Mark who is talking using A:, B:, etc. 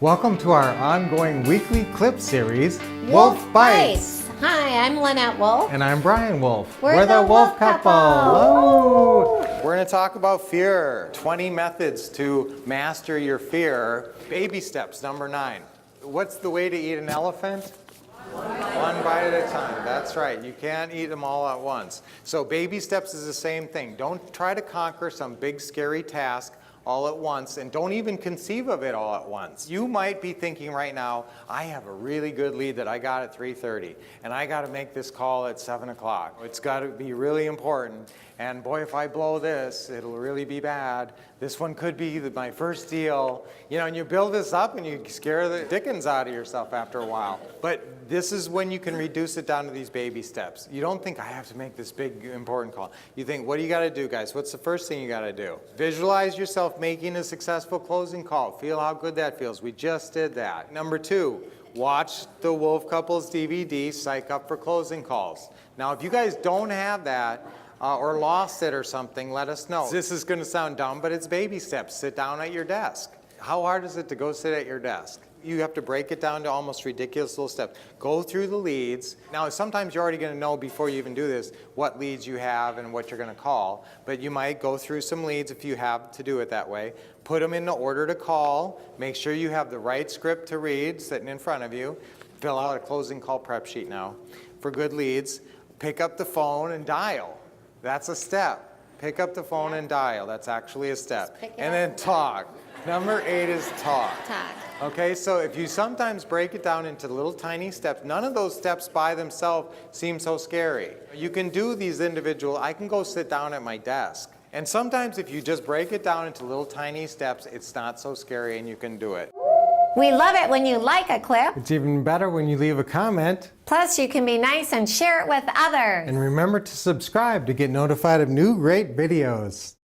A: Welcome to our ongoing weekly clip series, Wolff Bites.
B: Hi, I'm Lynette Wolff.
A: And I'm Brian Wolff.
B: We're the Wolff couple.
A: Hello. We're going to talk about fear. 20 methods to master your fear. Baby steps, number 9. What's the way to eat an elephant? One bite at a time. That's right. You can't eat them all at once. So baby steps is the same thing. Don't try to conquer some big scary task all at once, and don't even conceive of it all at once. You might be thinking right now, I have a really good lead that I got at 3:30, and I got to make this call at 7 o'clock. It's got to be really important, and boy, if I blow this, it'll really be bad. This one could be my first deal. You know, and you build this up and you scare the dickens out of yourself after a while. But this is when you can reduce it down to these baby steps. You don't think, I have to make this big important call. You think, what do you got to do, guys? What's the first thing you got to do? Visualize yourself making a successful closing call. Feel how good that feels. We just did that. Number 2, watch the Wolff Couples DVD, Psych Up for Closing Calls. Now, if you guys don't have that, or lost it or something, let us know. This is going to sound dumb, but it's baby steps. Sit down at your desk. How hard is it to go sit at your desk? You have to break it down to almost ridiculous little steps. Go through the leads. Now, sometimes you're already going to know before you even do this what leads you have and what you're going to call, but you might go through some leads if you have to do it that way. Put them in the order to call. Make sure you have the right script to read sitting in front of you. Fill out a closing call prep sheet now for good leads. Pick up the phone and dial. That's a step. Pick up the phone and dial. That's actually a step. And then talk. Number 8 is talk. Okay, so if you sometimes break it down into little tiny steps, none of those steps by themselves seem so scary. You can do these individual, I can go sit down at my desk. And sometimes if you just break it down into little tiny steps, it's not so scary and you can do it.
B: We love it when you like a clip.
A: It's even better when you leave a comment.
B: Plus, you can be nice and share it with others.
A: And remember to subscribe to get notified of new great videos.